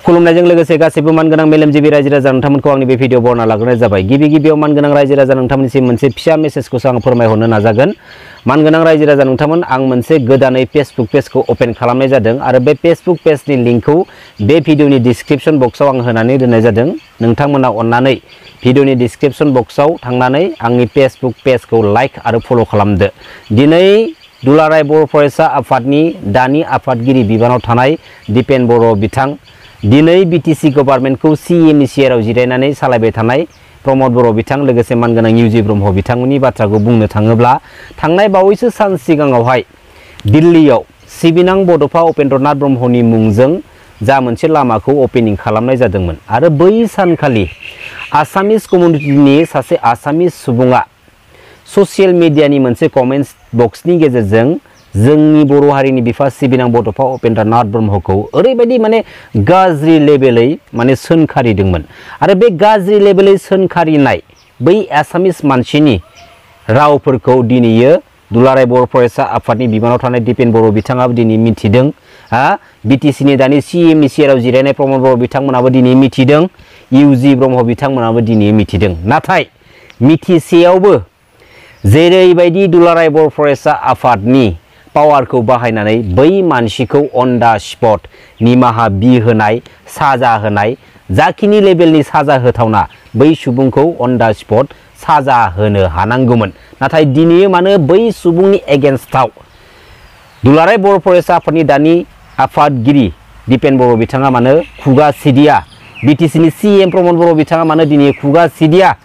खुलुमनायजों लोगोसे गासैबो मानगोनां मेलेमजिबि रायजो राजा नोंथांमोनखौ आंनि बे भिडिअ बरना लाग्रोनाय जाबाय। गिबियाव मानगोनां रायजो राजा नोंथांमोननिसिम मोनसे फिसा मेसेजखौसो आं फोरमायहरनो नाजागोन। मानगोनां रायजो राजा नोंथांमोन, आं मोनसे गोदानै फेसबुक पेजखौ ओपन खालामनाय जादों आरो बे फेसबुक पेजनि लिंकखौ बे भिडिअनि डिसक्रिप्शन बक्सआव आं होनानै दोननाय जादों। नोंथांमोना अननानै भिडिअनि डिसक्रिप्शन बक्सआव थांनानै आंनि फेसबुक पेजखौ लाइक आरो फल' खालामदो। दिनै दुलाराय बर' फरायसा आफादनि दानि आफादगिरि बिबानाव थानाय दिपेन बर' बिथां, दिनै बिटिसि गभर्नमेन्टखौ सिएमनि चेयाराव जिरायनानै सालायबाय थानाय प्रमद बर' बिथां, लोगोसे मानगोनां इउजि ब्रह्म बिथांमोननि बाथ्राखौ बुंनो थाङोब्ला थांनाय बावैसो सान सिगाङावहाय दिल्लीयाव सिबिनां बड'फा उपेन्द्रनाथ ब्रह्मनि मुंजों जा मोनसे लामाखौ अपेनिं खालामनाय जादोंमोन आरो बै सानखालि आसामिस कमिउनिटिनि सासे आसामिस सुबुङा ससियेल मिडियानि मोनसे कमेन्ट्स बक्सनि गेजेरजों जोंनि बर' हारिनि बिफा सिबिनां बड'फा उपेन्द्रनाथ ब्रह्मखौ ओरैबायदि माने गाज्रि लेभेलै माने सोंखारिदोंमोन आरो बे गाज्रि लेभेलै सोंखारिनाय बै आसामिस मानसिनि रावफोरखौ दिनैयो दुलाराय बर' फरायसा आफादनि बिबानाव थानाय दिपेन बर' बिथाङाबो दिनै मिथिदों। बिटिसिनि दानि सिएमनि चेयाराव जिरायनाय प्रमद बर' बिथांमोनाबो दिनै मिथिदों, इउजि ब्रह्म बिथांमोनाबो दिनै मिथिदों। नाथाय मिथिसेयावबो जेरैबायदि दुलाराय बर' फरायसा आफादनि पावारखौ बाहायनानै बै मानसिखौ अन दा स्पट निमाहा बिहोनाय, साजा होनाय, जाखिनि लेभेलनि साजा होथावना बै सुबुंखौ अन दा स्पट साजा होनो हानांगौमोन। नाथाय दिनै मानो बै सुबुंनि एगेन्स्टआव दुलाराय बर' फरायसा आफादनि दानि आफादगिरि दिपेन बर' बिथाङा मानो खुगा सिदिया, बिटिसिनि सिएम प्रमद बर' बिथाङा मानो दिनै खुगा सिदिया,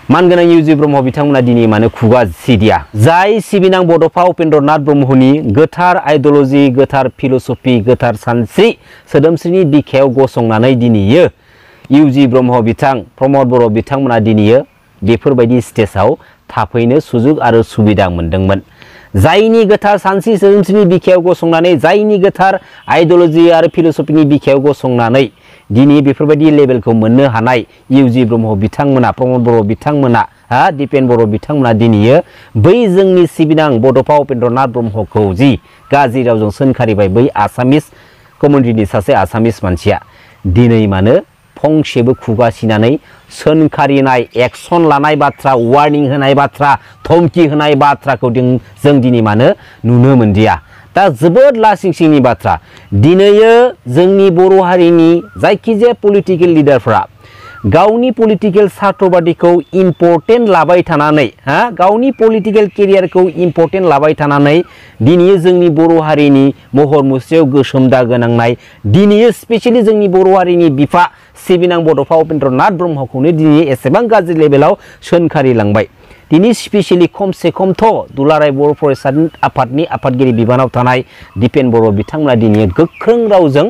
मानगोनां इउजि ब्रह्म बिथांमोना दिनै मानो खुगा सिदिया? जाय सिबिनां बड'फा उपेन्द्रनाथ ब्रह्मनि गोथार आइडिय'लजि, गोथार फिल'सफि, गोथार सानस्रि सोदोमस्रिनि बिखायाव गसंनानै दिनैयो इउजि ब्रह्म बिथां, प्रमद बर' बिथांमोना दिनैयो बेफोरबायदि स्टेजाव थाफैनो सुजुग आरो सुबिदा मोनदोंमोन। जायनि गोथार सानस्रि सोदोमस्रिनि बिखायाव गसंनानै, जायनि गोथार आइडिय'लजि आरो फिल'सफिनि बिखायाव गसंनानै दिनै बेफोरबायदि लेभेलखौ मोननो हानाय इउजि ब्रह्म बिथांमोना, प्रमद बर' बिथांमोना, दिपेन बर' बिथांमोना दिनैयो बै जोंनि सिबिनां बड'फा उपेन्द्रनाथ ब्रह्मखौ जि गाज्रि रावजों सोंखारिबाय बै आसामिस कमिउनिटिनि सासे आसामिस मानसिया दिनै मानो फंसेबो खुगासिनानै सोंखारिनाय, एक्सन लानाय बाथ्रा, वार्निं होनाय बाथ्रा, धमकी होनाय बाथ्राखौ जों दिनै मानो नुनो मोनदिया? दा जोबोद लासिंसिंनि बाथ्रा। दिनैयो जोंनि बर' हारिनि जायखिजाया पलिटिकेल लिडारफ्रा गावनि पलिटिकेल सार्थबादिखौ इम्पर्टेन्ट लाबाय थानानै, गावनि पलिटिकेल केरियारखौ इम्पर्टेन्ट लाबाय थानानै दिनै जोंनि बर' हारिनि महर मुस्रियाव गोसोम दागो नांनाय, दिनै स्पेसियेलि जोंनि बर' हारिनि बिफा सिबिनां बड'फा उपेन्द्रनाथ ब्रह्मखौनो दिनै एसेबां गाज्रि लेभेलाव सोंखारिलांबाय। दिनै स्पेसियेलि खमसे खमथ' दुलाराय बर' फरायसा आफादनि आफादगिरि बिबानाव थानाय दिपेन बर' बिथांमोना दिनै गोख्रों रावजों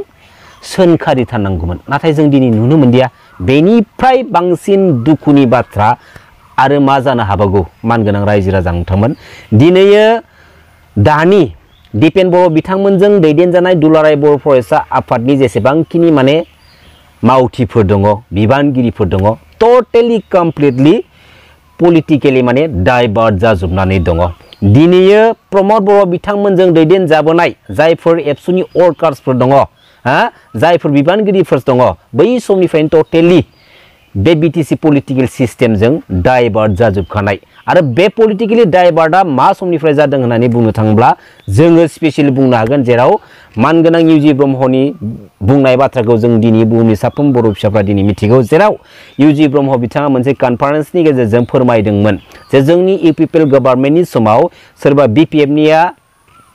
सोंखारिथारनांगौमोन। नाथाय जों दिनै नुनो मोनदिया। बेनिफ्राय बांसिन दुखुनि बाथ्रा आरो मा जानो हाबावगौ? मानगोनां रायजो राजा नोंथांमोन, दिनैयो दानि दिपेन बर' बिथांमोनजों दैदेनजानाय दुलाराय बर' फरायसा आफादनि जेसेबांखिनि माने मावथिफोर दङ, बिबानगिरिफोर दङ, टटेलि कमप्लिटलि पलिटिकेलि माने डाइभार्ट जाजोबनानै दङ। दिनैयो प्रमद बर' बिथांमोनजों दैदेनजाबोनाय जायफोर एबसुनि वर्कार्सफोर दङ, जायफोर बिबानगिरिफोर दङ, बै समनिफ्रायनो टटेलि बे बिटिसि पलिटिकेल सिस्टेमजों डाइभार्ट जाजोबखानाय। आरो बे पलिटिकेलि डाइभार्टआ मा समनिफ्राय जादों होननानै बुंनो थाङोब्ला जोङो स्पेसियेलि बुंनो हागोन, जेराव मानगोनां इउजि ब्रह्मनि बुंनाय बाथ्राखौ जों दिनै बुहुमनि साफ्रोम बर' फिसाफ्रा दिनै मिथिगौ। जेराव इउजि ब्रह्म बिथाङा मोनसे कनफारेन्सनि गेजेरजों फोरमायदोंमोन जे जोंनि इउपिपिएल गभर्नमेन्टनि समाव सोरबा बिपिएफनिया,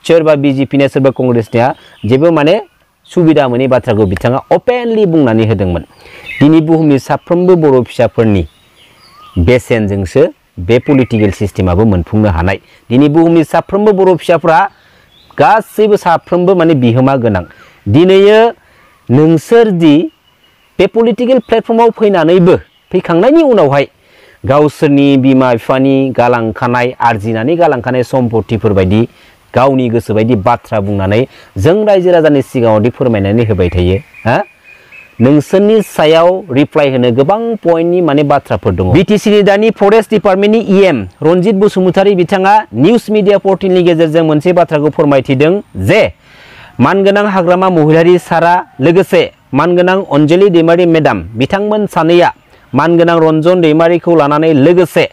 सोरबा बिजेपिनिया, सोरबा कंग्रेसनिया जेबो माने सुबिदा मोनै बाथ्राखौ बिथाङा अपेनलि बुंनानै होदोंमोन। दिनै बुहुमनि साफ्रोमबो बर' फिसाफोरनि बेसेनजोंसो बे पलिटिकेल सिस्टेमाबो मोनफुंनो हानाय। दिनै बुहुमनि साफ्रोमबो बर' फिसाफ्रा गासैबो साफ्रोमबो माने बिहोमा गोनां। दिनैयो नोंसोर दि बे पलिटिकेल प्लेटफर्माव फैखांनायनि उनावहाय गावसोरनि बिमा बिफानि गालांखानाय, आरजिनानै गालांखानाय सम्पतिफोर बायदि गावनि गोसो बायदि बाथ्रा बुंनानै जों रायजो राजानि सिगाङाव फोरमायनानै होबाय थायो। नोंसोरनि सायाव रिप्लाइ होनो गोबां पइन्टनि माने बाथ्राफोर दङ। बिटिसिनि दानि फरेस्ट डिपार्टमेन्टनि इएम रनजित बसुमतारी बिथाङा निउस मिडिया पर्टेलनि गेजेरजों मोनसे बाथ्राखौ फोरमायथिदों जे मानगोनां हाग्रामा महिलारि सारा लोगोसे मानगोनां अनजलि दैमारी मेडाम बिथांमोन सानैया मानगोनां रन्जन दैमारीखौ लानानै लोगोसे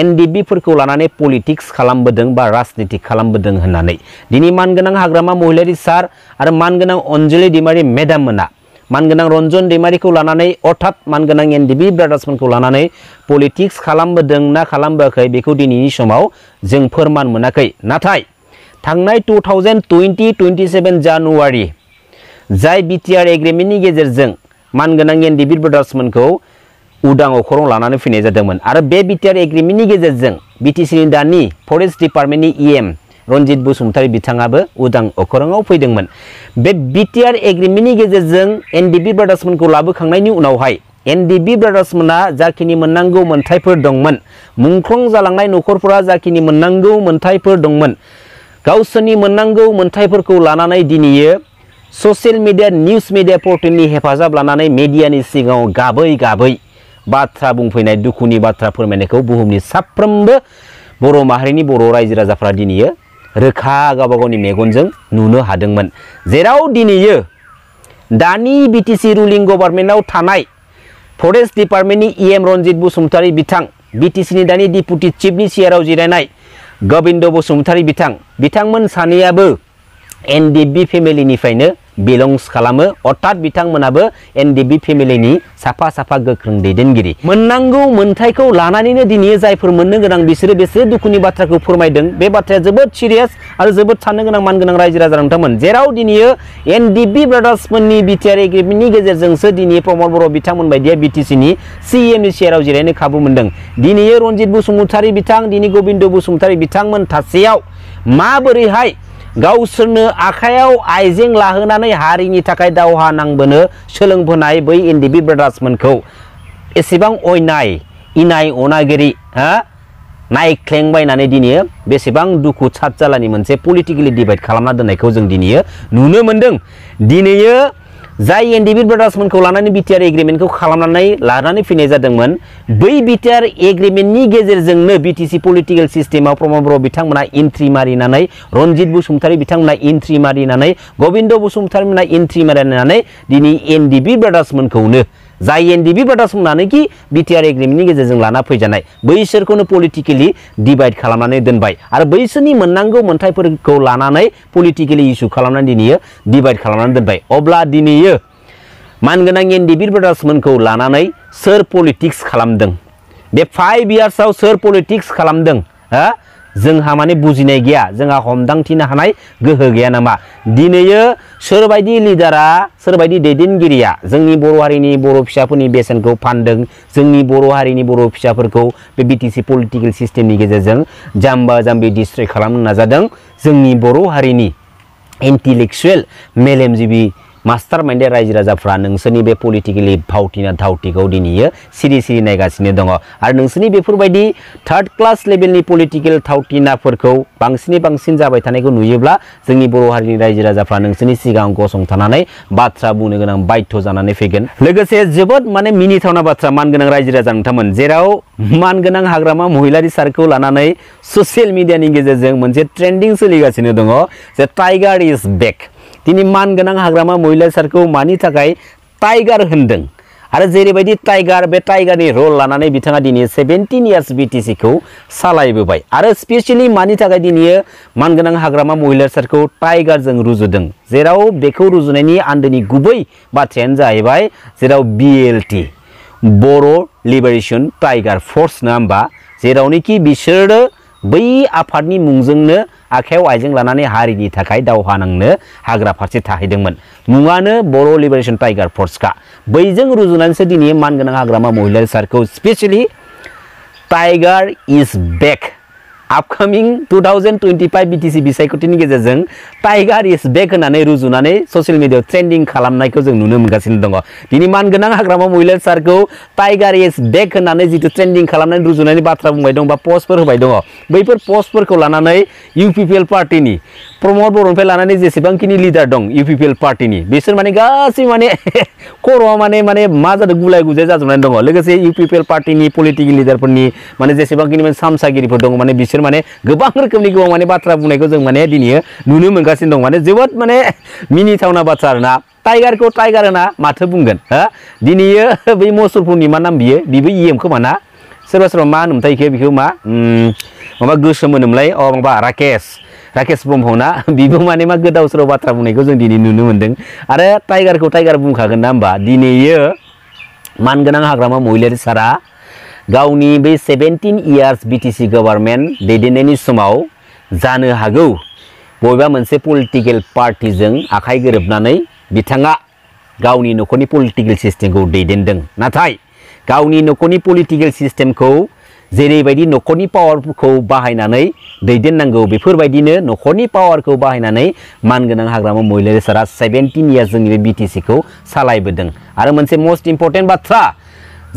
एनडिबि फोरखौ लानानै पलिटिक्स खालामबोदों बा राजनीति खालामबोदों होननानै दिनै मानगोनां हाग्रामा महिलारी सार आरो मानगोनां अनजलि दैमारी मेडाम मोना मानगोनां रन्जन दैमारीखौ लानानै अर्थात मानगोनां एनडिबि ब्रादार्समोनखौ लानानै पलिटिक्स खालामबोदों ना खालामबोआखै बेखौ दिनैनि समाव जों फोरमान मोनाखै नाथाय थांनाय 2027 जानुवारि जाय बिटिआर एग्रिमेन्टनि गेजेरजों मानगोनां एनडिबि ब्रादार्समोनखौ उदां अखराव लानानै फैनाय जादोंमोन आरो बे बिटिआर एग्रिमेन्टनि गेजेरजों बिटिसिनि दानि फरेस्ट डिपार्टमेन्टनि इएम रनजित बसुमतारी बिथाङाबो उदां अखराङाव फैदोंमोन बे बिटिआर एग्रिमेन्टनि गेजेरजों एनडिबि ब्रादार्समोनखौ लाबोखांनायनि उनावहाय एनडिबि ब्रादार्समोना जाखिनि मोननांगौ मोनथायफोर दंमोन मुंख्लं जालांनाय नखरफोरा जाखिनि मोननांगौ मोनथायफोर दंमोन गावसोरनि मोननांगौ मोनथायफोरखौ लानानै दिनैयो ससियेल मिडिया निउस मिडिया पर्टेलनि हेफाजाब लानानै मिडियानि सिगाङाव गाबै गाबै बाथ्रा बुंफैनाय दुखुनि बाथ्रा फोरमायनायखौ बुहुमनि साफ्रोमबो बर' माहारिनि बर' रायजो राजाफ्रा दिनैयो रोखा गावबा गावनि मेगनजों नुनो हादोंमोन जेराव दिनैयो दानि बिटिसि रुलिं गभर्नमेन्टआव थानाय फरेस्ट डिपार्टमेन्टनि इएम रनजित बसुमतारी बिथां बिटिसिनि दानि डिपुटि चिफनि चेयाराव जिरायनाय गोविंद बसुमतारी बिथांमोन सानैयाबो एनडिबि फेमिलिनिफ्रायनो बिलंस खालामो अर्थात बिथांमोनाबो एनडिबि फेमिलिनि साफा साफा गोख्रों दैदेनगिरि मोननांगौ मोनथायखौ लानानैनो दिनै जायफोर मोननो गोनां बिसोरो बेसे दुखुनि बाथ्राखौ फोरमायदों बे बाथ्राया जोबोद सिरियास आरो जोबोद साननो गोनां मानगोनां रायजो राजा नोंथांमोन जेराव दिनै एनडिबि ब्रादार्समोननि बिटिआर एग्रिमेन्टनि गेजेरजोंसो दिनै प्रमद बर' बिथांमोन बायदिया बिटिसिनि सिएमनि चेयाराव जिरायनो खाबु मोनदों दिनै रनजित बसुमतारी बिथां दिनै गोविंद बसुमतारी बिथांमोन थासेयाव माबोरैहाय गावसोरनो आखायाव आइजें लाहोनानै हारिनि थाखाय दावहा नांबोनो सोलोंबोनाय बै एनडिबि ब्रादार्समोनखौ एसेबां अयनाय इनाय अनागिरि नायख्लेंबायनानै दिनै बेसेबां दुखु सातजालानि मोनसे पलिटिकेलि डिभाइड खालामना दोननायखौ जों दिनै नुनो मोनदों दिनै जाय एनडिबि ब्रादार्समोनखौ लानानै बिटिआर एग्रिमेन्टखौ खालामनानै लानानै फैनाय जादोंमोन बै बिटिआर एग्रिमेन्टनि गेजेरजोंनो बिटिसि पलिटिकेल सिस्टेमाव प्रमद बर' बिथांमोना एन्ट्रि मारिनानै रनजित बसुमतारी बिथांमोना एन्ट्रि मारिनानै गोविंद बसुमतारी मोना एन्ट्रि मारिनानै दिनै एनडिबि ब्रादार्समोनखौनो जाय एनडिबि ब्रादार्समोनानोखि बिटिआर एग्रिमेन्टनि गेजेरजों लाना फैजानाय बैसोरखौनो पलिटिकेलि डिभाइड खालामनानै दोनबाय आरो बैसोरनि मोननांगौ मोनथायफोरखौ लानानै पलिटिकेलि इस्यु खालामनानै दिनै डिभाइड खालामनानै दोनबाय अब्ला दिनै मानगोनां एनडिबि ब्रादार्समोनखौ लानानै सोर पलिटिक्स खालामदों बे 5 इयार्सआव सोर पलिटिक्स खालामदों जोंहा माने बुजिनाय गैया जोंहा हमदांथिनो हानाय गोहो गैया नामा दिनै सोरबायदि लिडारा सोरबायदि दैदेनगिरिया जोंनि बर' हारिनि बर' फिसाफोरनि बेसेनखौ फानदों जोंनि बर' हारिनि बर' फिसाफोरखौ बे बिटिसि पलिटिकेल सिस्टेमनि गेजेरजों जाम्बा जाम्बि डिस्ट्रय खालामनो नाजादों जोंनि बर' हारिनि इन्टेलेक्चुएल मेलेमजिबि मास्टार माइन्डेड रायजो राजाफ्रा नोंसोरनि बे पलिटिकेलि भावथिना धावथिखौ दिनै सिरि सिरि नायगासिनो दङ आरो नोंसोरनि बेफोरबायदि थार्ड क्लास लेभेलनि पलिटिकेल धावथिनाफोरखौ बांसिनै बांसिन जाबाय थानायखौ नुयोब्ला जोंनि बर' हारिनि रायजो राजाफ्रा नोंसोरनि सिगाङाव गसंथानानै बाथ्रा बुंनो गोनां बाध्य जानानै फैगोन लोगोसे जोबोद माने मिनिथावना बाथ्रा मानगोनां रायजो राजा नोंथांमोन जेराव मानगोनां हाग्रामा महिलारी सारखौ लानानै ससियेल मिडियानि गेजेरजों मोनसे ट्रेन्डिं सोलिगासिनो दङ जे टाइगार इज बेक दिनै मानगोनां हाग्रामा महिलारी सारखौ मानि थाखाय टाइगार होनदों आरो जेरैबायदि टाइगार बे टाइगारनि रल लानानै बिथाङा दिनै 17 इयार्स बिटिसिखौ सालायबोबाय आरो स्पेशली मानि थाखाय दिनै मानगोनां हाग्रामा महिलारी सारखौ टाइगारजों रुजुदों जेराव बेखौ रुजुनायनि आन्दोनि गुबै बाथ्रायानो जाहैबाय जेराव बिएलटि बर' लिबारेशन टाइगार फोर्स नङा होमबा जेरावनोखि बिसोरो बै आफादनि मुंजोंनो आखायाव आइजें लानानै हारिनि थाखाय दावहा नांनो हाग्रा फारसे थाहैदोंमोन मुङानो बर' लिबारेशन टाइगार फोर्सखा बैजों रुजुनानैसो दिनै मानगोनां हाग्रामा महिलारी सारखौ स्पेशली टाइगार इज बेक आपकामिं 2025 बिटिसि बिसायख'थिनि गेजेरजों टाइगार इज बेक होननानै रुजुनानै ससियेल मिडियायाव ट्रेन्डिं खालामनायखौ जों नुनो मोनगासिनो दङ दिनै मानगोनां हाग्रामा महिलारी सारखौ टाइगार इज बेक होननानै जितु ट्रेन्डिं खालामनानै रुजुनायनि बाथ्रा बुंबाय दं बा पस्टफोर होबाय दङ बैफोर पस्टफोरखौ लानानै इउपिपिएल पार्टिनि प्रमद बर'निफ्राय लानानै जेसेबांखिनि लिडार दं इउपिपिएल पार्टिनि बिसोर माने गासै माने खर'आ माने मा जादों गुलाय गुजाय जाजोबनानै दङ लोगोसे इउपिपिएल पार्टिनि पलिटिकेल लिडारफोरनि माने जेसेबांखिनि सामसागिरिफोर दङ माने बिसोर माने गोबां रोखोमनि गोबां माने बाथ्रा बुंनायखौ जों माने दिनै नुनो मोनगासिनो दं माने जोबोद माने मिनिथावना बाथ्रा आरोना टाइगार को टाइगार होना माथो बुंगोन हो दिनैयो बै मुसलपुरनि मा नाम बिबो इएम खोमा ना सोरबा सोरबा मा होनोमोनथाय बेखौ मा माबा गोसोम होनोमोनलाय माबा राकेश ब्रह्म ना बिबो माने मा गोदाव सोराव बाथ्रा बुंनायखौ जों दिनै नुनो मोन्दों आरो टाइगारखौ टाइगार बुंखागोन ना होमबा दिनैयो मानगोनां हाग्रामा महिलारि सारा गावनि बै 17 इयार्स बिटिसि गभर्नमेन्ट दैदेननायनि समाव जानो हागौ बबेबा मोनसे पलिटिकेल पार्टिजों आखाइ गोरोबनानै बिथाङा गावनि नखरनि पलिटिकेल सिस्टेमखौ दैदेनदों नाथाय गावनि नखरनि पलिटिकेल सिस्टेमखौ जेरैबायदि नखरनि पावारखौ बाहायनानै दैदेननांगौ बेफोरबायदिनो नखरनि पावारखौ बाहायनानै मानगोनां हाग्रामा महिलारि सारा 17 इयार्स जोंनि बे बिटिसिखौ सालायबोदों आरो मोनसे मोस्ट इम्पर्टेन्ट बाथ्रा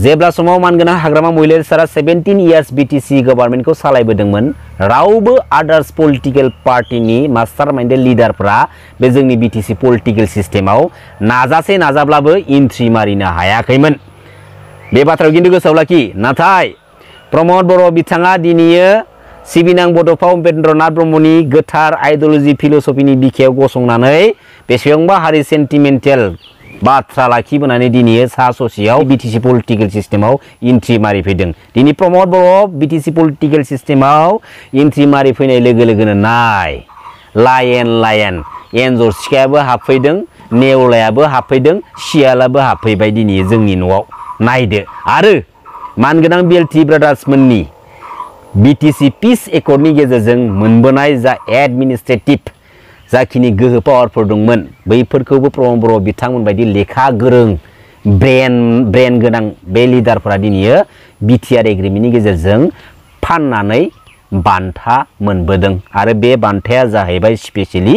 जेब्ला समाव मानगोनां हाग्रामा महिलारि सारा 17 इयार्स बिटिसि गभर्नमेन्टखौ सालायबोदोंमोन रावबो आदार्स पलिटिकेल पार्टिनि मास्टार माइन्डेड लिडारफ्रा बे जोंनि बिटिसि पलिटिकेल सिस्टेमाव नाजाब्लाबो एन्ट्रि मारिनो हायाखैमोन बे बाथ्राखौ खिन्थु गोसोआव लाखि नाथाय प्रमद बर' बिथाङा दिनैयो सिबिनां बड'फा उपेन्द्रनाथ ब्रह्मनि गोथार आइडिय'लजि फिल'सफिनि बिखायाव गसंनानै बेसेबांबा हारि सेन्टिमेन्टेल बाथ्रा लाखिबोनानै दिनै सा ससेयाव बिटिसि पलिटिकेल सिस्टेमाव एन्ट्रि मारिफैदों दिनै प्रमद बर' बिटिसि पलिटिकेल सिस्टेमाव एन्ट्रि मारिफैनाय लोगो लोगोनो नाय लायेन एन्जर सिखायाबो हाबफैदों नेवलायाबो हाबफैदों सियालाबो हाबफैबाय दिनै जोंनि न'आव नायदो आरो मानगोनां बिएलटि ब्रादार्स मोननि बिटिसि पिस एकर्डनि गेजेरजों मोनबोनाय जा एडमिनिस्ट्रेटिभ जाखिनि गोहो पावारफोर दंमोन बैफोरखौबो प्रमद बर' बिथांमोन बायदि लेखा गोरों ब्रेन गोनां बे लिडारफोरा दिनैयो बिटिआर एग्रिमेन्टनि गेजेरजों फाननानै बान्था मोनबोदों आरो बे बान्थाया जाहैबाय स्पेसियेलि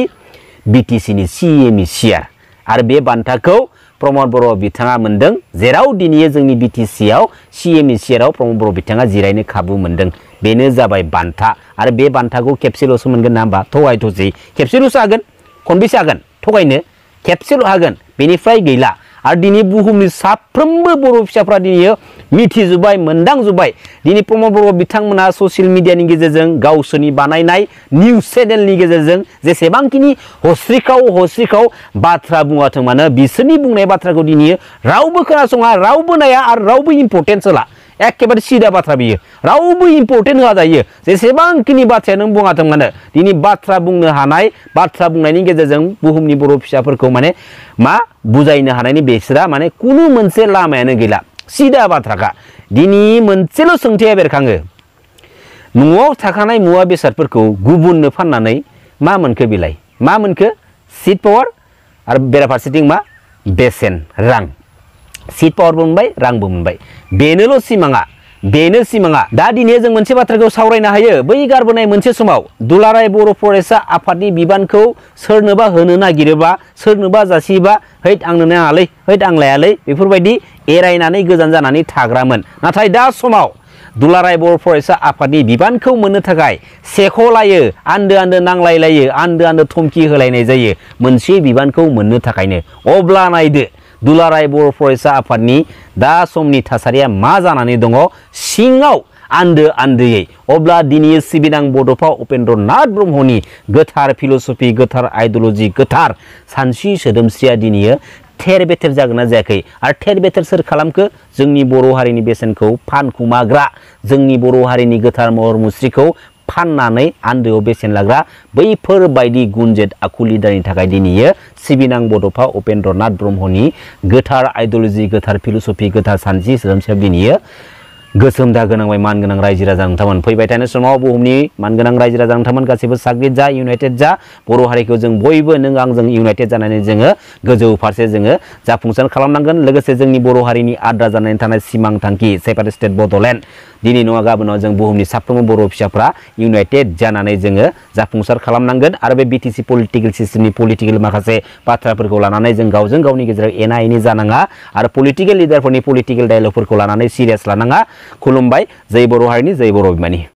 बिटिसिनि सिएमइ सियार आरो बे बान्थाखौ प्रमद बर' बिथाङा मोनदों जेराव दिनै जोंनि बिटिसिआव सिएमइ सियाराव प्रमद बर' बिथाङा जिरायनो खाबु मोनदों बेनो जाबाय बान्था आरो बे बान्थाखौ खेबसेल'सो मोनगोन ना होमबा थगायथ'सै खेबसेल'सो हागोन खनबेसे हागोन थगायनो खेबसेल' हागोन बेनिफ्राय गैला आरो दिनै बुहुमनि साफ्रोमबो बर' फिसाफ्रा दिनै मिथिजोब्बाय मोनदांजोब्बाय दिनै प्रमद बर' बिथांमोना ससियेल मिडियानि गेजेरजों गावसोरनि बानायनाय निउस चेनेलनि गेजेरजों जेसेबांखिनि हस्रिखाव बाथ्रा बुङाथों मानो बिसोरनि बुंनाय बाथ्राखौ दिनै रावबो खोनासङा रावबो नाया आरो रावबो इम्पर्टेन्स होला एखेबारे सिदा बाथ्रा बियो रावबो इम्पर्टेन्ट होआ जायो जेसेबांखिनि बाथ्राया नों बुङाथों मानो दिनै बाथ्रा बुंनो हानाय बाथ्रा बुंनायनि गेजेरजों बुहुमनि बर' फिसाफोरखौ माने मा बुजायनो हानायनि बेसोरा माने कुनु मोनसे लामायानो गैला सिदा बाथ्राखा दिनै मोनसेल' सोंथिया बेरखाङो न'आव थाखानाय मुवा बेसादफोरखौ गुबुननो फाननानै मा मोनखो बिलाय मा मोनखो सिट पावार आरो बेराफारसेथिं मा बेसेन रां सिट पावारबो मोनबाय रांबो मोनबाय बेनोल' सिमाङा दा दिनै जों मोनसे बाथ्राखौ सावरायनो हायो बै गारबोनाय मोनसे समाव दुलाराय बर' फरायसा आफादनि बिबानखौ सोरनोबा होनो नागिरोबा सोरनोबा जासियोबा हैद आंनो नाङालै हैद आं लायालै बेफोरबायदि एरायनानै गोजान जानानै थाग्रामोन नाथाय दा समाव दुलाराय बर' फरायसा आफादनि बिबानखौ मोननो थाखाय सेख'लायो आन्दो नांलायलायो आन्दो धमकि होलायनाय जायो मोनसे बिबानखौ मोननो थाखायनो अब्ला नायदो दुलाराय बर' फरायसा आफादनि दा समनि थासारिया मा जानानै दङ सिङाव आन्दोयै अब्ला दिनै सिबिनां बड'फा उपेन्द्रनाथ ब्रह्मनि गोथार फिल'सफि गोथार आइडिय'लजि गोथार सानस्रि सोदोमस्रिया दिनै थेर बेथेर जागोन ना जायाखै आरो थेर बेथेर सोर खालामखो जोंनि बर' हारिनि बेसेनखौ फानखुमाग्रा जोंनि बर' हारिनि गोथार महर मुस्रिखौ फाननानै आन्दोआव बेसेन लाग्रा बैफोरबायदि गुनजेत आखु लिडारनि थाखाय दिनै सिबिनां बड'फा उपेन्द्रनाथ ब्रह्मनि गोथार आइडिय'लजि गोथार फिल'सफि गोथार सानस्रि सोदोमस्रिया दिनै गोसोम दा गोनांबाय मानगोनां रायजो राजा नोंथांमोन फैबाय थानाय समाव बुहुमनि मानगोनां रायजो राजा नोंथांमोन गासैबो साग्रिद जा इउनाइटेड जा बर' हारिखौ जों बयबो नों आंजों इउनाइटेड जानानै जोङो गोजौ फारसे जोङो जाफुंसार खालामनांगोन लोगोसे जोंनि बर' हारिनि आद्रा जानानै थानाय सिमां थांखि सेपारेट स्टेट बड'लेण्ड दिनै नङा गाबोनाव जों बुहुमनि साफ्रोमबो बर' फिसाफ्रा इउनाइटेड जानानै जोङो जाफुंसार खालामनांगोन आरो बे बिटिसि पलिटिकेल सिस्टेमनि पलिटिकेल माखासे बाथ्राफोरखौ लानानै जों गावजों गावनि गेजेराव एना एनि जानाङा आरो पलिटिकेल लिडारफोरनि पलिटिकेल डायलगफोरखौ लानानै सिरियास लानाङा खुलुमबाय जै बर' हारिनि जै बर' बिमानि।